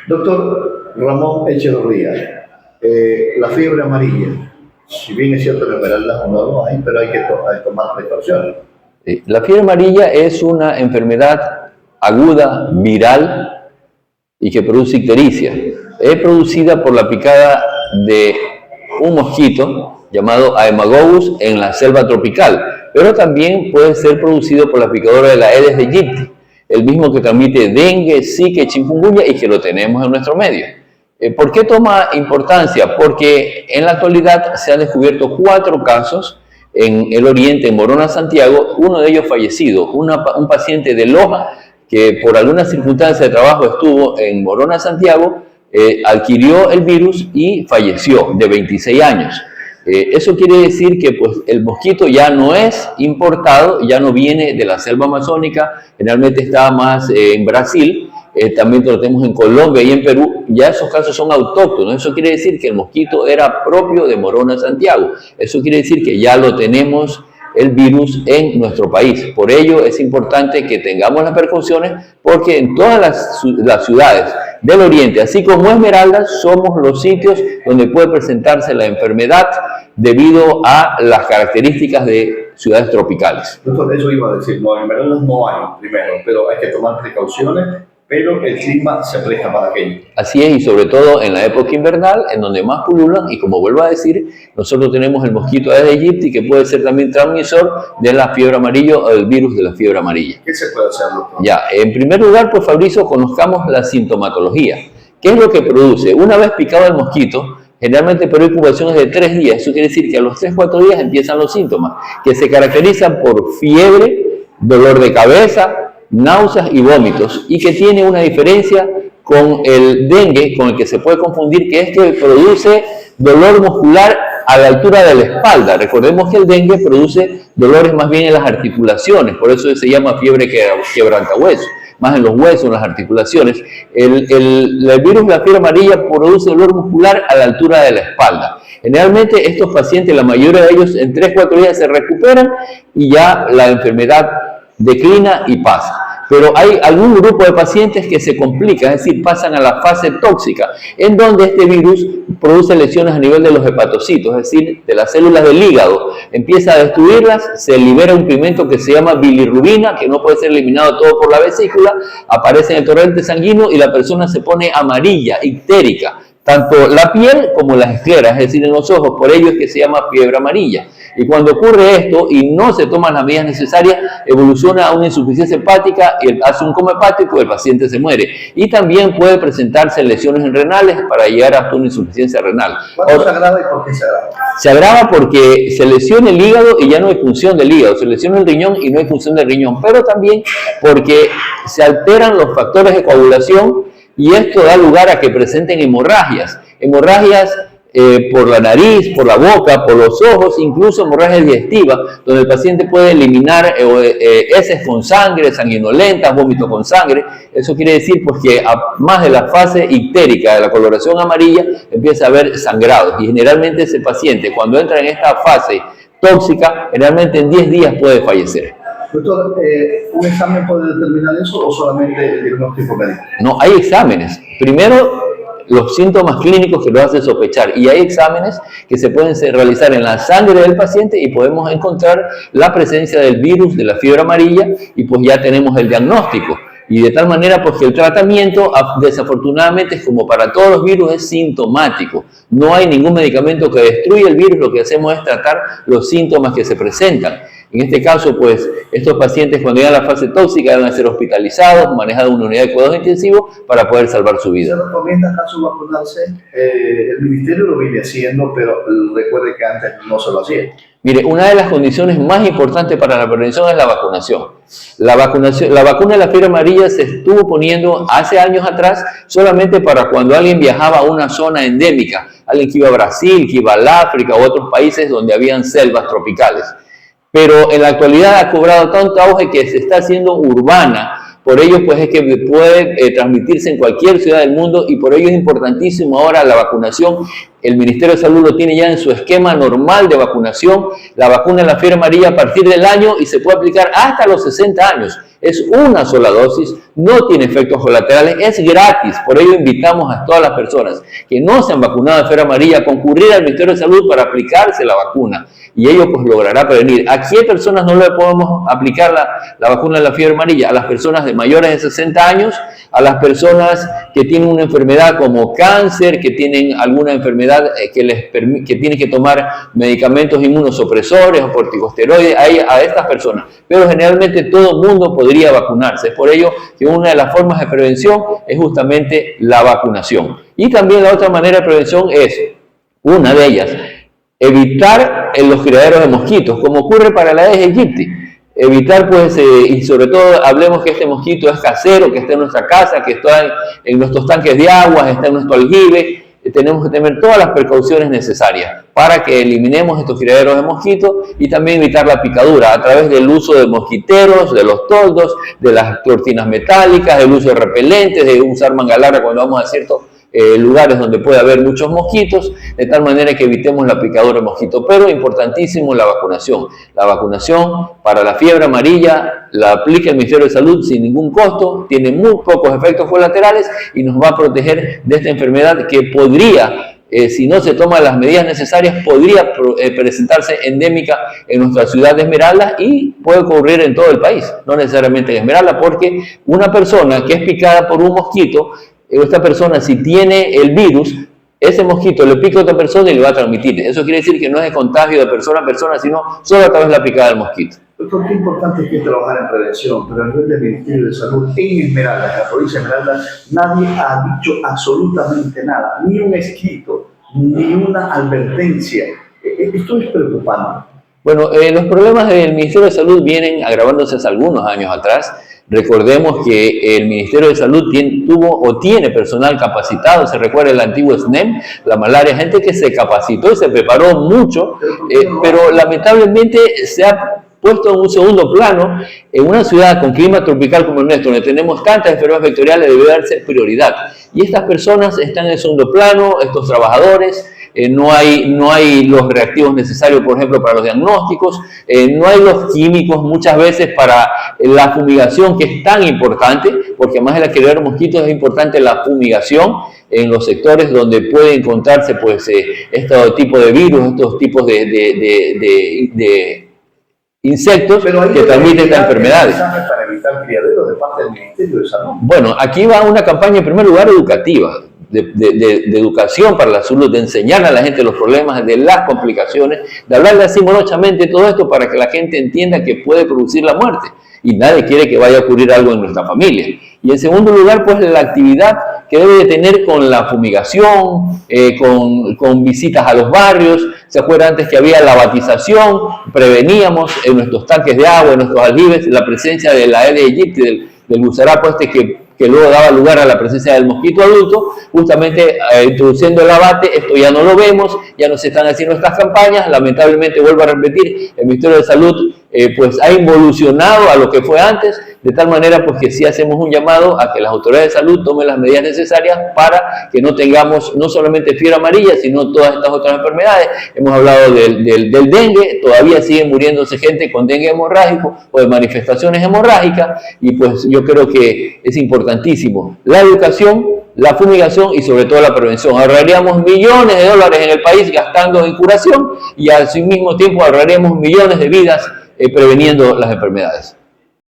Doctor Ramón Echeverría, la fiebre amarilla, si bien es cierto que en Esmeraldas no lo hay, pero hay que tomar precauciones. La fiebre amarilla es una enfermedad aguda, viral y que produce ictericia. Es producida por la picada de un mosquito llamado Haemococcus en la selva tropical, pero también puede ser producido por la picadora de la Aedes aegypti, el mismo que transmite dengue, zika, chikungunya y que lo tenemos en nuestro medio. ¿Por qué toma importancia? Porque en la actualidad se han descubierto 4 casos en el oriente, en Morona, Santiago, uno de ellos fallecido, un paciente de Loja que por alguna circunstancia de trabajo estuvo en Morona, Santiago, adquirió el virus y falleció de 26 años. Eso quiere decir que pues, el mosquito ya no es importado, ya no viene de la selva amazónica, generalmente está más en Brasil, también lo tenemos en Colombia y en Perú, ya esos casos son autóctonos. Eso quiere decir que el mosquito era propio de Morona, Santiago. Eso quiere decir que ya lo tenemos el virus en nuestro país. Por ello es importante que tengamos las precauciones porque en todas las ciudades del oriente, así como Esmeraldas, somos los sitios donde puede presentarse la enfermedad debido a las características de ciudades tropicales. Doctor, eso iba a decir, no, en Esmeraldas no hay, primero, pero hay que tomar precauciones, pero el clima se presta para aquello. Así es, y sobre todo en la época invernal, en donde más pululan, y como vuelvo a decir, nosotros tenemos el mosquito Aedes aegypti, que puede ser también transmisor de la fiebre amarilla o del virus de la fiebre amarilla. ¿Qué se puede hacer, doctor? Ya, en primer lugar, pues Fabricio, conozcamos la sintomatología. ¿Qué es lo que produce? Una vez picado el mosquito, generalmente el periodo de incubación es de 3 días, eso quiere decir que a los 3-4 días empiezan los síntomas, que se caracterizan por fiebre, dolor de cabeza, náuseas y vómitos, y que tiene una diferencia con el dengue, con el que se puede confundir, que es que produce dolor muscular a la altura de la espalda. Recordemos que el dengue produce dolores más bien en las articulaciones, por eso se llama fiebre quebrantahuesos, más en los huesos, en las articulaciones. El virus de la fiebre amarilla produce dolor muscular a la altura de la espalda. Generalmente estos pacientes, la mayoría de ellos en 3-4 días se recuperan y ya la enfermedad declina y pasa. Pero hay algún grupo de pacientes que se complica, es decir, pasan a la fase tóxica, en donde este virus produce lesiones a nivel de los hepatocitos, es decir, de las células del hígado. Empieza a destruirlas, se libera un pigmento que se llama bilirrubina, que no puede ser eliminado todo por la vesícula, aparece en el torrente sanguíneo y la persona se pone amarilla, ictérica, tanto la piel como las escleras, es decir, en los ojos. Por ello es que se llama fiebre amarilla. Y cuando ocurre esto y no se toman las medidas necesarias, evoluciona a una insuficiencia hepática, hace un coma hepático y el paciente se muere. Y también puede presentarse lesiones renales para llegar hasta una insuficiencia renal. ¿Cuándo se agrava y por qué se agrava? Se agrava porque se lesiona el hígado y ya no hay función del hígado, se lesiona el riñón y no hay función del riñón, pero también porque se alteran los factores de coagulación y esto da lugar a que presenten hemorragias. Hemorragias por la nariz, por la boca, por los ojos, incluso hemorragias digestivas, donde el paciente puede eliminar heces con sangre, sanguinolentas, vómito con sangre. Eso quiere decir pues, que más de la fase ictérica, de la coloración amarilla, empieza a haber sangrados. Y generalmente ese paciente, cuando entra en esta fase tóxica, generalmente en 10 días puede fallecer. Doctor, ¿un examen puede determinar eso o solamente el diagnóstico médico? No, hay exámenes. Primero, los síntomas clínicos que lo hacen sospechar, y hay exámenes que se pueden realizar en la sangre del paciente y podemos encontrar la presencia del virus de la fiebre amarilla y pues ya tenemos el diagnóstico. Y de tal manera pues que el tratamiento desafortunadamente es como para todos los virus, es sintomático. No hay ningún medicamento que destruya el virus, lo que hacemos es tratar los síntomas que se presentan. En este caso, pues, estos pacientes cuando llegan a la fase tóxica deben ser hospitalizados, manejados en una unidad de cuidados intensivos para poder salvar su vida. ¿Se recomienda acaso vacunarse? El ministerio lo viene haciendo, pero recuerde que antes no se lo hacía. Mire, una de las condiciones más importantes para la prevención es la vacunación. La vacuna de la fiebre amarilla se estuvo poniendo hace años atrás solamente para cuando alguien viajaba a una zona endémica, alguien que iba a Brasil, que iba al África u otros países donde habían selvas tropicales. Pero en la actualidad ha cobrado tanto auge que se está haciendo urbana. Por ello, pues es que puede transmitirse en cualquier ciudad del mundo y por ello es importantísimo ahora la vacunación. El Ministerio de Salud lo tiene ya en su esquema normal de vacunación. La vacuna de la fiebre amarilla a partir del año y se puede aplicar hasta los 60 años. es una sola dosis, no tiene efectos colaterales, es gratis. Por ello invitamos a todas las personas que no se han vacunado de fiebre amarilla a concurrir al Ministerio de Salud para aplicarse la vacuna y ello pues logrará prevenir. ¿A qué personas no le podemos aplicar la vacuna de la fiebre amarilla? A las personas de mayores de 60 años, a las personas que tienen una enfermedad como cáncer, que tienen alguna enfermedad que tienen que tomar medicamentos inmunosupresores o corticosteroides, a estas personas. Pero generalmente todo el mundo podría vacunarse. Es por ello que una de las formas de prevención es justamente la vacunación. Y también la otra manera de prevención es, una de ellas, evitar los criaderos de mosquitos, como ocurre para la Aedes aegypti. Evitar, pues, y sobre todo hablemos que este mosquito es casero, que está en nuestra casa, que está en nuestros tanques de agua, está en nuestro aljibe. Tenemos que tener todas las precauciones necesarias para que eliminemos estos criaderos de mosquitos y también evitar la picadura a través del uso de mosquiteros, de los toldos, de las cortinas metálicas, del uso de repelentes, de usar manga larga cuando vamos a ciertos lugares donde puede haber muchos mosquitos, de tal manera que evitemos la picadura de mosquito. Pero importantísimo la vacunación. La vacunación para la fiebre amarilla la aplica el Ministerio de Salud sin ningún costo, tiene muy pocos efectos colaterales y nos va a proteger de esta enfermedad que podría, si no se toman las medidas necesarias, podría presentarse endémica en nuestra ciudad de Esmeraldas y puede ocurrir en todo el país, no necesariamente en Esmeraldas, porque una persona que es picada por un mosquito, esta persona, si tiene el virus, ese mosquito le pica a otra persona y le va a transmitir. Eso quiere decir que no es de contagio de persona a persona, sino solo a través de la picada del mosquito. Doctor, qué importante es que trabajar en prevención, pero a nivel del Ministerio de Salud en Esmeraldas, en la provincia de Esmeraldas, nadie ha dicho absolutamente nada, ni un escrito, ni una advertencia. Esto es preocupante. Bueno, los problemas del Ministerio de Salud vienen agravándose hace algunos años atrás. Recordemos que el Ministerio de Salud tiene personal capacitado. Se recuerda el antiguo SNEM, la malaria, gente que se capacitó y se preparó mucho, pero lamentablemente se ha puesto en un segundo plano. En una ciudad con clima tropical como el nuestro, donde tenemos tantas enfermedades vectoriales, debe darse prioridad. Y estas personas están en el segundo plano, estos trabajadores. No hay los reactivos necesarios, por ejemplo, para los diagnósticos, no hay los químicos muchas veces para la fumigación, que es tan importante, porque además de la criadera de mosquitos es importante la fumigación en los sectores donde puede encontrarse pues, este tipo de virus, estos tipos de insectos que transmiten estas enfermedades. Para evitar criaderos de parte del Ministerio de Salud. Bueno, aquí va una campaña en primer lugar educativa. De educación para la salud, de enseñar a la gente los problemas, de las complicaciones, de hablarle así morochamente todo esto para que la gente entienda que puede producir la muerte y nadie quiere que vaya a ocurrir algo en nuestra familia. Y en segundo lugar, pues la actividad que debe de tener con la fumigación, con visitas a los barrios. Se acuerda antes que había la batización, preveníamos en nuestros tanques de agua, en nuestros aljibes, la presencia de la Aedes aegypti, del gusarapo que luego daba lugar a la presencia del mosquito adulto, justamente introduciendo el abate. Esto ya no lo vemos, ya no se están haciendo estas campañas. Lamentablemente, vuelvo a repetir, el Ministerio de Salud pues ha involucionado a lo que fue antes, de tal manera pues que sí hacemos un llamado a que las autoridades de salud tomen las medidas necesarias para que no tengamos no solamente fiebre amarilla, sino todas estas otras enfermedades. Hemos hablado del dengue, todavía sigue muriéndose gente con dengue hemorrágico o de manifestaciones hemorrágicas, y pues yo creo que es importantísimo la educación, la fumigación y sobre todo la prevención. Ahorraríamos millones de dólares en el país gastando en curación y al mismo tiempo ahorraríamos millones de vidas preveniendo las enfermedades.